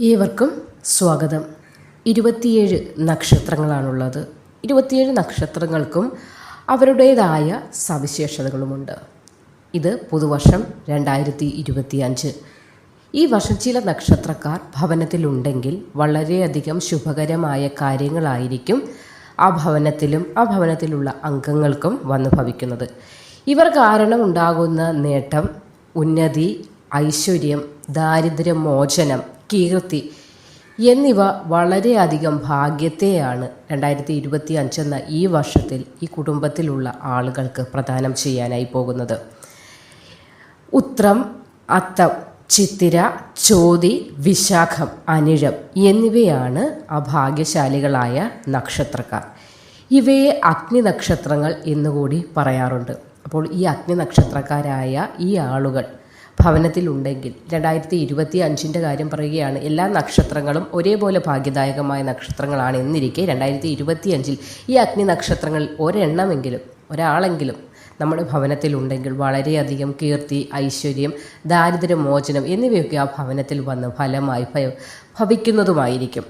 ഏവർക്കും സ്വാഗതം. 27 നക്ഷത്രങ്ങളാണുള്ളത്. 27 നക്ഷത്രങ്ങൾക്കും അവരുടേതായ സവിശേഷതകളുമുണ്ട്. ഇത് പുതുവർഷം 2025. ഈ വർഷം ചില നക്ഷത്രക്കാർ ഭവനത്തിലുണ്ടെങ്കിൽ വളരെയധികം ശുഭകരമായ കാര്യങ്ങളായിരിക്കും ആ ഭവനത്തിലും ആ ഭവനത്തിലുള്ള അംഗങ്ങൾക്കും വന്നു ഭവിക്കുന്നത്. ഇവർ കാരണം ഉണ്ടാകുന്ന നേട്ടം, ഉന്നതി, ഐശ്വര്യം, ദാരിദ്ര്യമോചനം, കീർത്തി എന്നിവ വളരെയധികം ഭാഗ്യത്തെയാണ് 2025 എന്ന ഈ വർഷത്തിൽ ഈ കുടുംബത്തിലുള്ള ആളുകൾക്ക് പ്രദാനം ചെയ്യാനായി പോകുന്നത്. ഉത്രം, അത്തം, ചിത്തിര, ചോതി, വിശാഖം, അനിഴം എന്നിവയാണ് ആ ഭാഗ്യശാലികളായ നക്ഷത്രക്കാർ. ഇവയെ അഗ്നി നക്ഷത്രങ്ങൾ എന്നുകൂടി പറയാറുണ്ട്. അപ്പോൾ ഈ അഗ്നി നക്ഷത്രക്കാരായ ഈ ആളുകൾ ഭവനത്തിലുണ്ടെങ്കിൽ 2025 കാര്യം പറയുകയാണ്. എല്ലാ നക്ഷത്രങ്ങളും ഒരേപോലെ ഭാഗ്യദായകമായ നക്ഷത്രങ്ങളാണ് എന്നിരിക്കെ 2025 ഈ അഗ്നി നക്ഷത്രങ്ങൾ ഒരാളെങ്കിലും നമ്മുടെ ഭവനത്തിലുണ്ടെങ്കിൽ വളരെയധികം കീർത്തി, ഐശ്വര്യം, ദാരിദ്ര്യമോചനം എന്നിവയൊക്കെ ആ ഭവനത്തിൽ വന്ന് ഫലമായി ഭവിക്കുന്നതുമായിരിക്കും.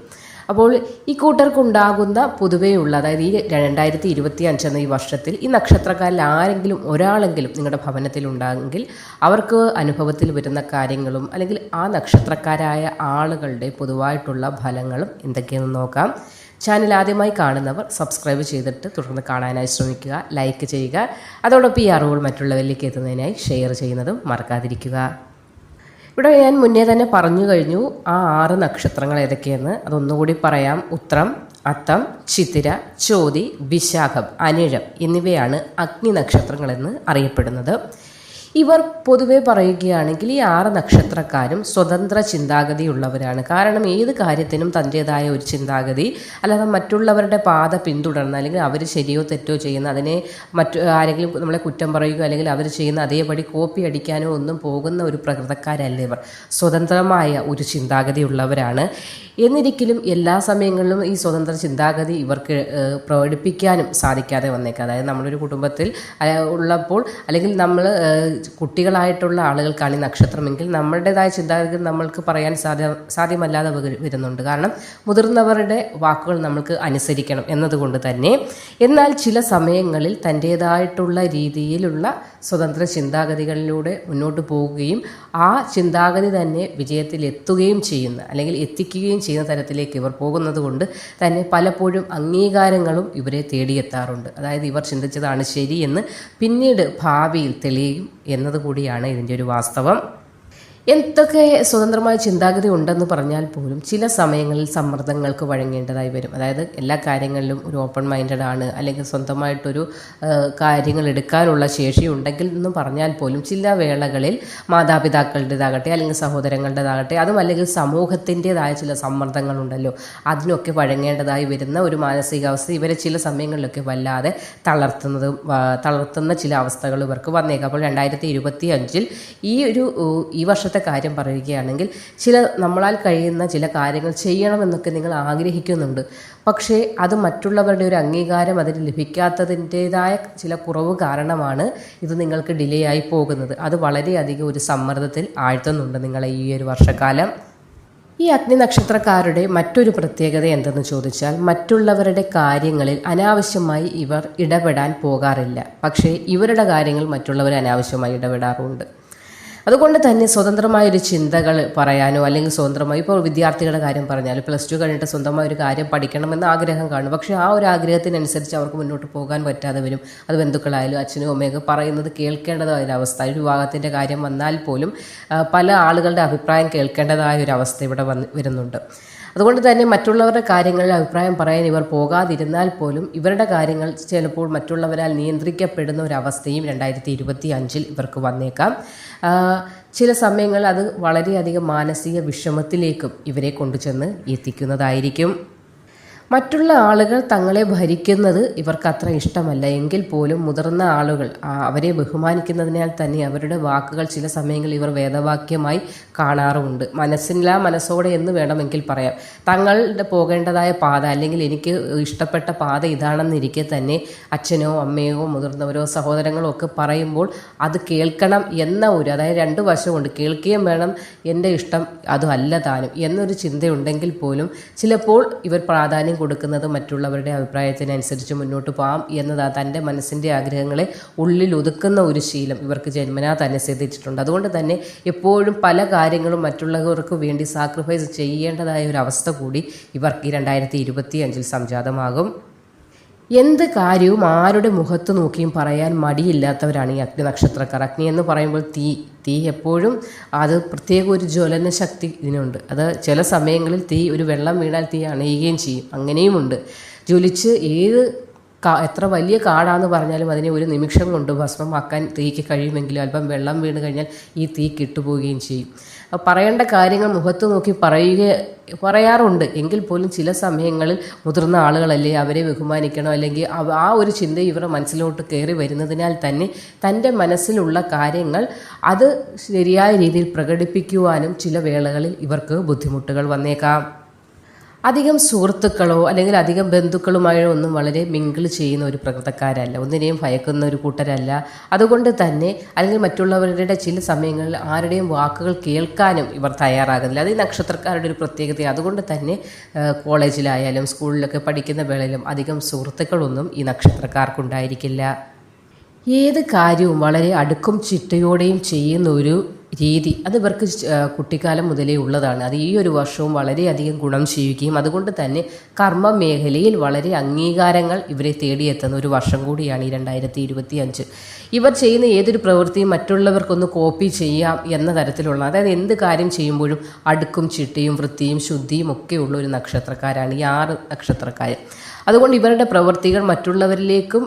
അപ്പോൾ ഈ കൂട്ടർക്കുണ്ടാകുന്ന പൊതുവെയുള്ള, അതായത് ഈ 2025 എന്ന ഈ വർഷത്തിൽ ഈ നക്ഷത്രക്കാരിൽ ഒരാളെങ്കിലും നിങ്ങളുടെ ഭവനത്തിലുണ്ടാകുമെങ്കിൽ അവർക്ക് അനുഭവത്തിൽ വരുന്ന കാര്യങ്ങളും അല്ലെങ്കിൽ ആ നക്ഷത്രക്കാരായ ആളുകളുടെ പൊതുവായിട്ടുള്ള ഫലങ്ങളും എന്തൊക്കെയെന്ന് നോക്കാം. ചാനൽ ആദ്യമായി കാണുന്നവർ സബ്സ്ക്രൈബ് ചെയ്തിട്ട് തുടർന്ന് കാണാനായി ശ്രമിക്കുക, ലൈക്ക് ചെയ്യുക. അതോടൊപ്പം ഈ അറിവുകൾ മറ്റുള്ളവരിലേക്ക് എത്തുന്നതിനായി ഷെയർ ചെയ്യുന്നതും മറക്കാതിരിക്കുക. ഇവിടെ ഞാൻ മുന്നേ തന്നെ പറഞ്ഞു കഴിഞ്ഞു ആ 6 നക്ഷത്രങ്ങൾ ഏതൊക്കെയെന്ന്. അതൊന്നുകൂടി പറയാം. ഉത്രം, അത്തം, ചിത്തിര, ചോതി, വിശാഖം, അനിഴം എന്നിവയാണ് അഗ്നി നക്ഷത്രങ്ങളെന്ന് അറിയപ്പെടുന്നത്. ഇവർ പൊതുവെ പറയുകയാണെങ്കിൽ ഈ 6 നക്ഷത്രക്കാരും സ്വതന്ത്ര ചിന്താഗതിയുള്ളവരാണ്. കാരണം ഏത് കാര്യത്തിനും തൻ്റേതായ ഒരു ചിന്താഗതി, അല്ലാതെ മറ്റുള്ളവരുടെ പാത പിന്തുടർന്ന് അല്ലെങ്കിൽ അവർ ശരിയോ തെറ്റോ ചെയ്യുന്ന അതിനെ ആരെങ്കിലും നമ്മളെ കുറ്റം പറയുകയോ അല്ലെങ്കിൽ അവർ ചെയ്യുന്ന അതേപടി കോപ്പി അടിക്കാനോ ഒന്നും പോകുന്ന ഒരു പ്രകൃതക്കാരല്ല ഇവർ. സ്വതന്ത്രമായ ഒരു ചിന്താഗതിയുള്ളവരാണ്. എന്നിരിക്കലും എല്ലാ സമയങ്ങളിലും ഈ സ്വതന്ത്ര ചിന്താഗതി ഇവർക്ക് പ്രകടിപ്പിക്കാനും സാധിക്കാതെ വന്നേക്കാം. അതായത് നമ്മളൊരു കുടുംബത്തിൽ ഉള്ളപ്പോൾ അല്ലെങ്കിൽ നമ്മൾ കുട്ടികളായിട്ടുള്ള ആളുകൾക്കാണ് ഈ നക്ഷത്രമെങ്കിൽ നമ്മളുടേതായ ചിന്താഗതി നമ്മൾക്ക് പറയാൻ സാധ്യമല്ലാതെ വരുന്നുണ്ട്. കാരണം മുതിർന്നവരുടെ വാക്കുകൾ നമ്മൾക്ക് അനുസരിക്കണം എന്നതുകൊണ്ട് തന്നെ. എന്നാൽ ചില സമയങ്ങളിൽ തൻ്റേതായിട്ടുള്ള രീതിയിലുള്ള സ്വതന്ത്ര ചിന്താഗതികളിലൂടെ മുന്നോട്ട് പോവുകയും ആ ചിന്താഗതി തന്നെ വിജയത്തിലെത്തുകയും ചെയ്യുന്ന അല്ലെങ്കിൽ എത്തിക്കുകയും ചെയ്യുന്ന തരത്തിലേക്ക് ഇവർ പോകുന്നത് കൊണ്ട് തന്നെ പലപ്പോഴും അംഗീകാരങ്ങളും ഇവരെ തേടിയെത്താറുണ്ട്. അതായത് ഇവർ ചിന്തിച്ചതാണ് ശരിയെന്ന് പിന്നീട് ഭാവിയിൽ തെളിയും എന്നതുകൂടിയാണ് ഇതിൻ്റെ ഒരു വാസ്തവം. എന്തൊക്കെ സ്വതന്ത്രമായ ചിന്താഗതി ഉണ്ടെന്ന് പറഞ്ഞാൽ പോലും ചില സമയങ്ങളിൽ സമ്മർദ്ദങ്ങൾക്ക് വഴങ്ങേണ്ടതായി വരും. അതായത് എല്ലാ കാര്യങ്ങളിലും ഒരു ഓപ്പൺ മൈൻഡഡ് ആണ് അല്ലെങ്കിൽ സ്വന്തമായിട്ടൊരു കാര്യങ്ങൾ എടുക്കാനുള്ള ശേഷി ഉണ്ടെങ്കിൽ എന്ന് പറഞ്ഞാൽ പോലും ചില വേളകളിൽ മാതാപിതാക്കളുടേതാകട്ടെ അല്ലെങ്കിൽ സഹോദരങ്ങളുടേതാകട്ടെ അതും അല്ലെങ്കിൽ സമൂഹത്തിൻ്റെതായ ചില സമ്മർദ്ദങ്ങളുണ്ടല്ലോ, അതിനൊക്കെ വഴങ്ങേണ്ടതായി വരുന്ന ഒരു മാനസികാവസ്ഥ ഇവരെ ചില സമയങ്ങളിലൊക്കെ വല്ലാതെ തളർത്തുന്ന ചില അവസ്ഥകൾ ഇവർക്ക് വന്നേക്കാം. അപ്പോൾ 2025 ഈ വർഷത്തെ കാര്യം പറയുകയാണെങ്കിൽ നമ്മളാൽ കഴിയുന്ന ചില കാര്യങ്ങൾ ചെയ്യണമെന്നൊക്കെ നിങ്ങൾ ആഗ്രഹിക്കുന്നുണ്ട്. പക്ഷേ അത് മറ്റുള്ളവരുടെ ഒരു അംഗീകാരം അതിന് ലഭിക്കാത്തതിൻ്റെതായ ചില കുറവ് കാരണമാണ് ഇത് നിങ്ങൾക്ക് ഡിലേ ആയി പോകുന്നത്. അത് വളരെയധികം ഒരു സമ്മർദ്ദത്തിൽ ആഴ്ത്തുന്നുണ്ട് നിങ്ങളെ ഈ ഒരു വർഷക്കാലം. ഈ അഗ്നി നക്ഷത്രക്കാരുടെ മറ്റൊരു പ്രത്യേകത എന്തെന്ന് ചോദിച്ചാൽ മറ്റുള്ളവരുടെ കാര്യങ്ങളിൽ അനാവശ്യമായി ഇവർ ഇടപെടാൻ പോകാറില്ല. പക്ഷേ ഇവരുടെ കാര്യങ്ങൾ മറ്റുള്ളവർ അനാവശ്യമായി ഇടപെടാറുണ്ട്. അതുകൊണ്ട് തന്നെ സ്വതന്ത്രമായൊരു ചിന്തകൾ പറയാനോ അല്ലെങ്കിൽ സ്വതന്ത്രമായി ഇപ്പോൾ വിദ്യാർത്ഥികളുടെ കാര്യം പറഞ്ഞാൽ +2 കഴിഞ്ഞിട്ട് സ്വന്തമായ ഒരു കാര്യം പഠിക്കണമെന്ന് ആഗ്രഹം കാണും. പക്ഷേ ആ ഒരു ആഗ്രഹത്തിനനുസരിച്ച് അവർക്ക് മുന്നോട്ട് പോകാൻ പറ്റാതെ വരും. അത് ബന്ധുക്കളായാലും അച്ഛനും അമ്മയൊക്കെ പറയുന്നത് കേൾക്കേണ്ടതായ ഒരു അവസ്ഥ. ഒരു വിവാഹത്തിൻ്റെ കാര്യം വന്നാൽ പോലും പല ആളുകളുടെ അഭിപ്രായം കേൾക്കേണ്ടതായ ഒരു അവസ്ഥ ഇവിടെ വരുന്നുണ്ട്. അതുകൊണ്ട് തന്നെ മറ്റുള്ളവരുടെ കാര്യങ്ങളിൽ അഭിപ്രായം പറയാൻ ഇവർ പോകാതിരുന്നാൽ പോലും ഇവരുടെ കാര്യങ്ങൾ ചിലപ്പോൾ മറ്റുള്ളവരാൽ നിയന്ത്രിക്കപ്പെടുന്ന ഒരവസ്ഥയും 2025 ഇവർക്ക് വന്നേക്കാം. ചില സമയങ്ങളിൽ അത് വളരെയധികം മാനസിക വിഷമത്തിലേക്കും ഇവരെ കൊണ്ടുചെന്ന് എത്തിക്കുന്നതായിരിക്കും. മറ്റുള്ള ആളുകൾ തങ്ങളെ ഭരിക്കുന്നത് ഇവർക്ക് അത്ര ഇഷ്ടമല്ല എങ്കിൽ പോലും മുതിർന്ന ആളുകൾ അവരെ ബഹുമാനിക്കുന്നതിനാൽ തന്നെ അവരുടെ വാക്കുകൾ ചില സമയങ്ങളിൽ ഇവർ വേദവാക്യമായി കാണാറുമുണ്ട്. മനസ്സോടെ എന്ന് വേണമെങ്കിൽ പറയാം. തങ്ങളുടെ പോകേണ്ടതായ പാത അല്ലെങ്കിൽ എനിക്ക് ഇഷ്ടപ്പെട്ട പാത ഇതാണെന്നിരിക്കെ തന്നെ അച്ഛനോ അമ്മയോ മുതിർന്നവരോ സഹോദരങ്ങളോ ഒക്കെ പറയുമ്പോൾ അത് കേൾക്കണം എന്ന അതായത് രണ്ട് വശമുണ്ട്. കേൾക്കുകയും വേണം, എൻ്റെ ഇഷ്ടം അതുമല്ല താനും എന്നൊരു ചിന്തയുണ്ടെങ്കിൽ പോലും ചിലപ്പോൾ ഇവർ പ്രാധാന്യം കൊടുക്കുന്നത് മറ്റുള്ളവരുടെ അഭിപ്രായത്തിനനുസരിച്ച് മുന്നോട്ട് പോകാം എന്നതാ തൻ്റെ മനസ്സിൻ്റെ ആഗ്രഹങ്ങളെ ഉള്ളിൽ ഒതുക്കുന്ന ഒരു ശീലം ഇവർക്ക് ജന്മനാ തന്നെ സിദ്ധിച്ചിട്ടുണ്ട്. അതുകൊണ്ട് തന്നെ എപ്പോഴും പല കാര്യങ്ങളും മറ്റുള്ളവർക്ക് വേണ്ടി സാക്രിഫൈസ് ചെയ്യേണ്ടതായ ഒരു അവസ്ഥ കൂടി ഇവർക്ക് ഈ 2025 സംജാതമാകും. എന്ത് കാര്യവും ആരുടെ മുഖത്ത് നോക്കിയും പറയാൻ മടിയില്ലാത്തവരാണ് ഈ അഗ്നി നക്ഷത്രക്കാർ. അഗ്നി എന്ന് പറയുമ്പോൾ തീ എപ്പോഴും അത് പ്രത്യേക ഒരു ജ്വലന ശക്തി ഇതിനുണ്ട്. അത് ചില സമയങ്ങളിൽ ഒരു വെള്ളം വീണാൽ തീ അണയുകയും ചെയ്യും. അങ്ങനെയുമുണ്ട്. ജ്വലിച്ച് എത്ര വലിയ കാടാന്ന് പറഞ്ഞാലും അതിനെ ഒരു നിമിഷം കൊണ്ട് ഭസ്മമാക്കാൻ തീക്ക് കഴിയുമെങ്കിലും അല്പം വെള്ളം വീണ് കഴിഞ്ഞാൽ ഈ തീ കിട്ടുപോവുകയും ചെയ്യും. പറയേണ്ട കാര്യങ്ങൾ മുഖത്ത് നോക്കി പറയാറുണ്ട് എങ്കിൽ പോലും ചില സമയങ്ങളിൽ മുതിർന്ന ആളുകളല്ലേ, അവരെ ബഹുമാനിക്കണം, അല്ലെങ്കിൽ ആ ഒരു ചിന്ത ഇവരുടെ മനസ്സിലോട്ട് കയറി വരുന്നതിനാൽ തന്നെ തൻ്റെ മനസ്സിലുള്ള കാര്യങ്ങൾ അത് ശരിയായ രീതിയിൽ പ്രകടിപ്പിക്കുവാനും ചില വേളകളിൽ ഇവർക്ക് ബുദ്ധിമുട്ടുകൾ വന്നേക്കാം. അധികം സുഹൃത്തുക്കളോ അല്ലെങ്കിൽ അധികം ബന്ധുക്കളുമായോ ഒന്നും വളരെ മിങ്കിൾ ചെയ്യുന്ന ഒരു പ്രകൃതക്കാരല്ല, ഒന്നിനെയും ഭയക്കുന്ന ഒരു കൂട്ടരല്ല. അതുകൊണ്ട് തന്നെ അല്ലെങ്കിൽ മറ്റുള്ളവരുടെ ചില സമയങ്ങളിൽ ആരുടെയും വാക്കുകൾ കേൾക്കാനും ഇവർ തയ്യാറാകുന്നില്ല. അത് ഈ നക്ഷത്രക്കാരുടെ ഒരു പ്രത്യേകത. അതുകൊണ്ട് തന്നെ കോളേജിലായാലും സ്കൂളിലൊക്കെ പഠിക്കുന്ന വേളയിലും അധികം സുഹൃത്തുക്കളൊന്നും ഈ നക്ഷത്രക്കാർക്കുണ്ടായിരിക്കില്ല. ഏത് കാര്യവും വളരെ അടുക്കും ചിട്ടയോടെയും ചെയ്യുന്ന ഒരു രീതി അത് ഇവർക്ക് കുട്ടിക്കാലം മുതലേ ഉള്ളതാണ്. അത് ഈ ഒരു വർഷവും വളരെയധികം ഗുണം ചെയ്യുകയും അതുകൊണ്ട് തന്നെ കർമ്മ മേഖലയിൽ വളരെ അംഗീകാരങ്ങൾ ഇവരെ തേടിയെത്തുന്ന ഒരു വർഷം കൂടിയാണ് ഈ 2025. ഇവർ ചെയ്യുന്ന ഏതൊരു പ്രവൃത്തിയും മറ്റുള്ളവർക്കൊന്ന് കോപ്പി ചെയ്യാം എന്ന തരത്തിലുള്ള, അതായത് എന്ത് കാര്യം ചെയ്യുമ്പോഴും അടുക്കും ചിട്ടയും വൃത്തിയും ശുദ്ധിയും ഒക്കെ ഉള്ള ഒരു നക്ഷത്രക്കാരാണ് ഈ 6 നക്ഷത്രക്കാർ. അതുകൊണ്ട് ഇവരുടെ പ്രവൃത്തികൾ മറ്റുള്ളവരിലേക്കും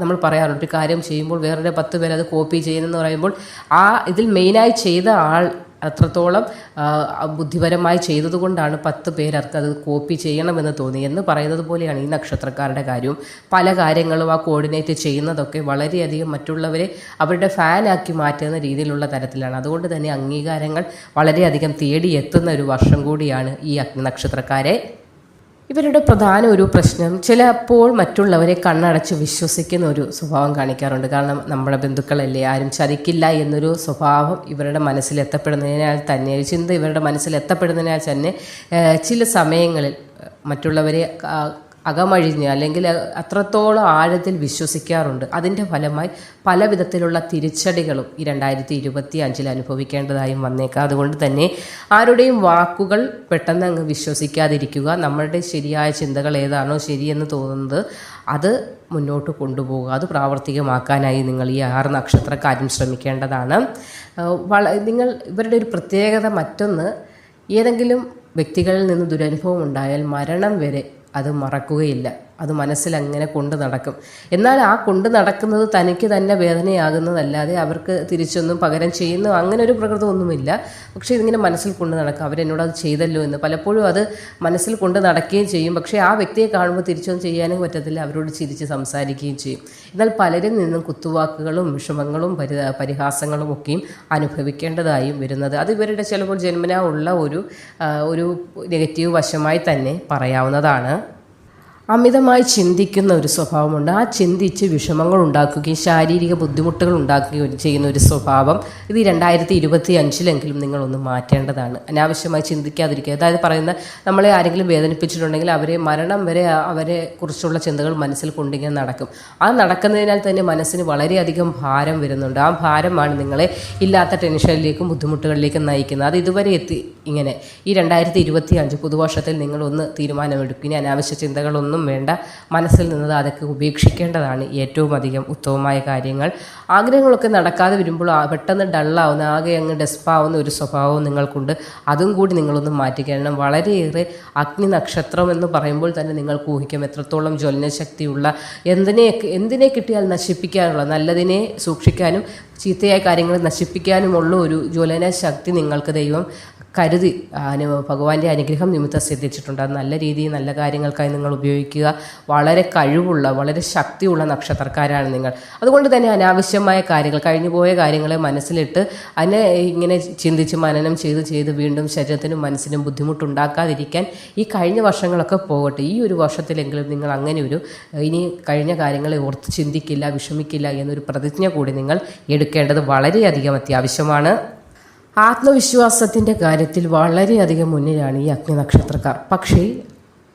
നമ്മൾ പറയാറുണ്ട്, ഒരു കാര്യം ചെയ്യുമ്പോൾ വേറെ 10 പേർ അത് കോപ്പി ചെയ്യുന്നെന്ന് പറയുമ്പോൾ ഇതിൽ മെയിനായി ചെയ്ത ആൾ അത്രത്തോളം ബുദ്ധിപരമായി ചെയ്തതുകൊണ്ടാണ് 10 പേർക്ക് അത് കോപ്പി ചെയ്യണമെന്ന് തോന്നി എന്ന് പറയുന്നത് പോലെയാണ് ഈ നക്ഷത്രക്കാരുടെ കാര്യവും. പല കാര്യങ്ങളും കോർഡിനേറ്റ് ചെയ്യുന്നതൊക്കെ വളരെയധികം മറ്റുള്ളവരെ അവരുടെ ഫാനാക്കി മാറ്റുന്ന രീതിയിലുള്ള തരത്തിലാണ്. അതുകൊണ്ട് തന്നെ അംഗീകാരങ്ങൾ വളരെയധികം തേടിയെത്തുന്ന ഒരു വർഷം കൂടിയാണ് ഈ അഗ്നി നക്ഷത്രക്കാരെ. ഇവരുടെ പ്രധാന ഒരു പ്രശ്നം ചിലപ്പോൾ മറ്റുള്ളവരെ കണ്ണടച്ച് വിശ്വസിക്കുന്ന ഒരു സ്വഭാവം കാണിക്കാറുണ്ട്. കാരണം നമ്മുടെ ബന്ധുക്കളല്ലേ, ആരും ചതിക്കില്ല എന്നൊരു സ്വഭാവം ഇവരുടെ മനസ്സിലെത്തപ്പെടുന്നതിനാൽ തന്നെ, ചിന്ത ഇവരുടെ മനസ്സിലെത്തപ്പെടുന്നതിനാൽ തന്നെ ചില സമയങ്ങളിൽ മറ്റുള്ളവരെ അകമഴിഞ്ഞ് അല്ലെങ്കിൽ അത്രത്തോളം ആഴത്തിൽ വിശ്വസിക്കാറുണ്ട്. അതിൻ്റെ ഫലമായി പല വിധത്തിലുള്ള തിരിച്ചടികളും ഈ 2025 അനുഭവിക്കേണ്ടതായും വന്നേക്കാം. അതുകൊണ്ട് തന്നെ ആരുടെയും വാക്കുകൾ പെട്ടെന്ന് അങ്ങ് വിശ്വസിക്കാതിരിക്കുക. നമ്മളുടെ ശരിയായ ചിന്തകൾ ഏതാണോ ശരിയെന്ന് തോന്നുന്നത് അത് മുന്നോട്ട് കൊണ്ടുപോകുക. അത് പ്രാവർത്തികമാക്കാനായി നിങ്ങൾ ഈ 6 നക്ഷത്രക്കാരും ശ്രമിക്കേണ്ടതാണ്. ഇവരുടെ ഒരു പ്രത്യേകത മറ്റൊന്ന്, ഏതെങ്കിലും വ്യക്തികളിൽ നിന്ന് ദുരനുഭവം ഉണ്ടായാൽ മരണം വരെ അത് മറക്കുകയില്ല. അത് മനസ്സിൽ അങ്ങനെ കൊണ്ട് നടക്കും. എന്നാൽ ആ കൊണ്ട് നടക്കുന്നത് തനിക്ക് തന്നെ വേദനയാകുന്നതല്ലാതെ അവർക്ക് തിരിച്ചൊന്നും പകരം ചെയ്യുന്ന അങ്ങനെ ഒരു പ്രകൃതമൊന്നുമില്ല. പക്ഷേ ഇതിങ്ങനെ മനസ്സിൽ കൊണ്ട് നടക്കും, അവരെന്നോട് അത് ചെയ്തല്ലോ എന്ന്. പലപ്പോഴും അത് മനസ്സിൽ കൊണ്ട് നടക്കുകയും ചെയ്യും. പക്ഷേ ആ വ്യക്തിയെ കാണുമ്പോൾ തിരിച്ചൊന്നും ചെയ്യാനും പറ്റത്തില്ല, അവരോട് ചിരിച്ച് സംസാരിക്കുകയും ചെയ്യും. എന്നാൽ പലരിൽ നിന്നും കുത്തുവാക്കുകളും വിഷമങ്ങളും പരിഹാസങ്ങളും ഒക്കെയും അനുഭവിക്കേണ്ടതായും വരുന്നത് അത് ഇവരുടെ ചിലപ്പോൾ ജന്മനാ ഉള്ള ഒരു നെഗറ്റീവ് വശമായി തന്നെ പറയാവുന്നതാണ്. അമിതമായി ചിന്തിക്കുന്ന ഒരു സ്വഭാവമുണ്ട്. ആ ചിന്തിച്ച് വിഷമങ്ങൾ ഉണ്ടാക്കുകയും ശാരീരിക ബുദ്ധിമുട്ടുകൾ ഉണ്ടാക്കുകയും ചെയ്യുന്ന ഒരു സ്വഭാവം ഇത് 2025 നിങ്ങളൊന്ന് മാറ്റേണ്ടതാണ്. അനാവശ്യമായി ചിന്തിക്കാതിരിക്കുക. അതായത് പറയുന്ന, നമ്മളെ ആരെങ്കിലും വേദനിപ്പിച്ചിട്ടുണ്ടെങ്കിൽ അവരെ മരണം വരെ അവരെ കുറിച്ചുള്ള ചിന്തകൾ മനസ്സിൽ കൊണ്ടിങ്ങനെ നടക്കും. ആ നടക്കുന്നതിനാൽ തന്നെ മനസ്സിന് വളരെയധികം ഭാരം വരുന്നുണ്ട്. ആ ഭാരമാണ് നിങ്ങളെ ഇല്ലാത്ത ടെൻഷനിലേക്കും ബുദ്ധിമുട്ടുകളിലേക്കും നയിക്കുന്നത്. അത് ഇതുവരെ ഇങ്ങനെ ഈ 2025 പുതുവർഷത്തിൽ നിങ്ങളൊന്ന് തീരുമാനമെടുക്കുക. അനാവശ്യ ചിന്തകളൊന്നും വേണ്ട, മനസ്സിൽ നിന്ന് അതൊക്കെ ഉപേക്ഷിക്കേണ്ടതാണ് ഏറ്റവും അധികം ഉത്തമമായ കാര്യങ്ങൾ. ആഗ്രഹങ്ങളൊക്കെ നടക്കാതെ വരുമ്പോൾ പെട്ടെന്ന് ഡള്ളാവുന്ന, ആകെ അങ്ങ് ഡെസ്പാവുന്ന ഒരു സ്വഭാവവും നിങ്ങൾക്കുണ്ട്. അതും കൂടി നിങ്ങളൊന്ന് മാറ്റിക്കണം. വളരെയേറെ അഗ്നി നക്ഷത്രം എന്ന് പറയുമ്പോൾ തന്നെ നിങ്ങൾക്ക് ഊഹിക്കാം എത്രത്തോളം ജ്വലന ശക്തിയുള്ള, എന്തിനെ കിട്ടിയാൽ നശിപ്പിക്കാനുള്ള, നല്ലതിനെ സൂക്ഷിക്കാനും ചീത്തയായ കാര്യങ്ങൾ നശിപ്പിക്കാനുമുള്ള ഒരു ജ്വലന ശക്തി നിങ്ങൾക്ക് ദൈവം കരുതി ഭഗവാന്റെ അനുഗ്രഹം നിമിത്തം സിദ്ധിച്ചിട്ടുണ്ട്. അത് നല്ല രീതിയിൽ നല്ല കാര്യങ്ങൾക്കായി നിങ്ങൾ ഉപയോഗിക്കുക. വളരെ കഴിവുള്ള വളരെ ശക്തിയുള്ള നക്ഷത്രക്കാരാണ് നിങ്ങൾ. അതുകൊണ്ട് തന്നെ അനാവശ്യമായ കാര്യങ്ങൾ, കഴിഞ്ഞുപോയ കാര്യങ്ങളെ മനസ്സിലിട്ട് അതിനെ ഇങ്ങനെ ചിന്തിച്ച് മനനം ചെയ്ത് വീണ്ടും ശരീരത്തിനും മനസ്സിനും ബുദ്ധിമുട്ടുണ്ടാക്കാതിരിക്കാൻ ഈ കഴിഞ്ഞ വർഷങ്ങളൊക്കെ പോകട്ടെ. ഈ ഒരു വർഷത്തിലെങ്കിലും നിങ്ങൾ അങ്ങനെ ഇനി കഴിഞ്ഞ കാര്യങ്ങളെ ഓർത്ത് ചിന്തിക്കില്ല, വിഷമിക്കില്ല എന്നൊരു പ്രതിജ്ഞ കൂടി നിങ്ങൾ എടുക്കേണ്ടത് വളരെയധികം അത്യാവശ്യമാണ്. ആത്മവിശ്വാസത്തിൻ്റെ കാര്യത്തിൽ വളരെയധികം മുന്നിലാണ് ഈ അഗ്നി നക്ഷത്രക്കാർ. പക്ഷേ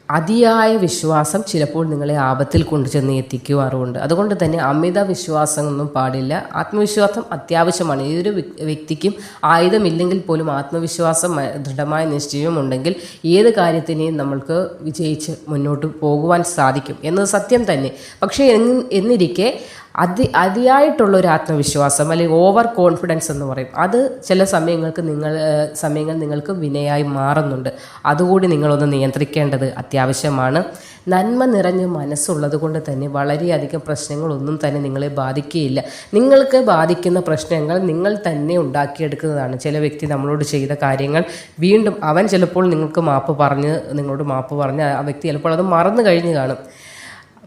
അതിയായ വിശ്വാസം ചിലപ്പോൾ നിങ്ങളെ ആപത്തിൽ കൊണ്ടുചെന്ന് എത്തിക്കുവാറുമുണ്ട്. അതുകൊണ്ട് തന്നെ അമിത വിശ്വാസമൊന്നും പാടില്ല. ആത്മവിശ്വാസം അത്യാവശ്യമാണ്. ഏതൊരു വ്യക്തിക്കും ആയുധമില്ലെങ്കിൽ പോലും ആത്മവിശ്വാസം, ദൃഢമായ നിശ്ചയമുണ്ടെങ്കിൽ ഏത് കാര്യത്തിനെയും നമ്മൾക്ക് വിജയിച്ച് മുന്നോട്ട് പോകുവാൻ സാധിക്കും എന്നത് സത്യം തന്നെ. പക്ഷേ എന്നിരിക്കെ അതിയായിട്ടുള്ളൊരു ആത്മവിശ്വാസം അല്ലെങ്കിൽ ഓവർ കോൺഫിഡൻസ് എന്ന് പറയും, അത് ചില സമയങ്ങൾ നിങ്ങൾക്ക് വിനയായി മാറുന്നുണ്ട്. അതുകൂടി നിങ്ങളൊന്ന് നിയന്ത്രിക്കേണ്ടത് അത്യാവശ്യമാണ്. നന്മ നിറഞ്ഞ മനസ്സുള്ളത് കൊണ്ട് തന്നെ വളരെയധികം പ്രശ്നങ്ങളൊന്നും തന്നെ നിങ്ങളെ ബാധിക്കുകയില്ല. നിങ്ങൾക്ക് ബാധിക്കുന്ന പ്രശ്നങ്ങൾ നിങ്ങൾ തന്നെ ഉണ്ടാക്കിയെടുക്കുന്നതാണ്. ചില വ്യക്തി നമ്മളോട് ചെയ്ത കാര്യങ്ങൾ വീണ്ടും അവൻ ചിലപ്പോൾ നിങ്ങളോട് മാപ്പ് പറഞ്ഞ് ആ വ്യക്തി ചിലപ്പോൾ അത് മറന്നു കഴിഞ്ഞ് കാണും.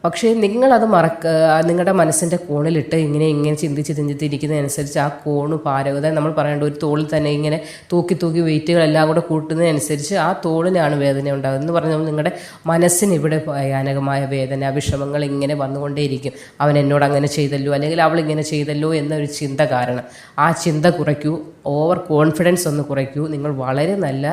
പക്ഷേ നിങ്ങളത് നിങ്ങളുടെ മനസ്സിൻ്റെ കോണിലിട്ട് ഇങ്ങനെ ചിന്തിച്ചിരിക്കുന്നതനുസരിച്ച് ആ കോണ് ഭാരവത നമ്മൾ പറയേണ്ട ഒരു തോളിൽ തന്നെ ഇങ്ങനെ തൂക്കി വെയിറ്റുകളെല്ലാം കൂടെ കൂട്ടുന്നതനുസരിച്ച് ആ തോളിനാണ് വേദന ഉണ്ടാകുന്നത് എന്ന് പറഞ്ഞാൽ നിങ്ങളുടെ മനസ്സിന് ഇവിടെ ഭയാനകമായ വേദന, വിഷമങ്ങൾ ഇങ്ങനെ വന്നുകൊണ്ടേയിരിക്കും. അവൻ എന്നോട് അങ്ങനെ ചെയ്തല്ലോ അല്ലെങ്കിൽ അവൾ ഇങ്ങനെ ചെയ്തല്ലോ എന്നൊരു ചിന്ത കാരണം ആ ചിന്ത കുറയ്ക്കൂ. ഓവർ കോൺഫിഡൻസ് ഒന്ന് കുറയ്ക്കൂ. നിങ്ങൾ വളരെ നല്ല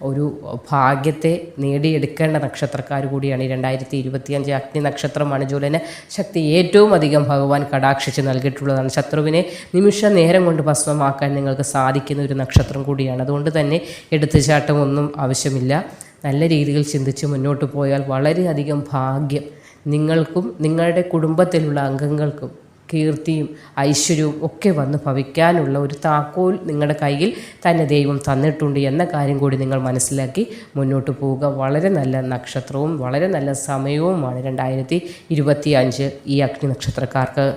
ഒരു ഭാഗ്യത്തെ നേടിയെടുക്കേണ്ട നക്ഷത്രക്കാർ കൂടിയാണ് ഈ 2025 അഗ്നി നക്ഷത്രമാണ്. ജ്വലന ശക്തി ഏറ്റവും അധികം ഭഗവാൻ കടാക്ഷിച്ച് നൽകിയിട്ടുള്ളതാണ്. ശത്രുവിനെ നിമിഷ നേരം കൊണ്ട് ഭസ്മമാക്കാൻ നിങ്ങൾക്ക് സാധിക്കുന്ന ഒരു നക്ഷത്രം കൂടിയാണ്. അതുകൊണ്ട് തന്നെ എടുത്തുചാട്ടമൊന്നും ആവശ്യമില്ല. നല്ല രീതിയിൽ ചിന്തിച്ച് മുന്നോട്ട് പോയാൽ വളരെയധികം ഭാഗ്യം നിങ്ങൾക്കും നിങ്ങളുടെ കുടുംബത്തിലുള്ള അംഗങ്ങൾക്കും കീർത്തിയും ഐശ്വര്യവും ഒക്കെ വന്ന് ഭവിക്കാനുള്ള ഒരു താക്കോൽ നിങ്ങളുടെ കയ്യിൽ തന്നെ ദൈവം തന്നിട്ടുണ്ട് എന്ന കാര്യം കൂടി നിങ്ങൾ മനസ്സിലാക്കി മുന്നോട്ട് പോവുക. വളരെ നല്ല നക്ഷത്രവും വളരെ നല്ല സമയവുമാണ് 2025 ഈ അഗ്നി നക്ഷത്രക്കാർക്ക്.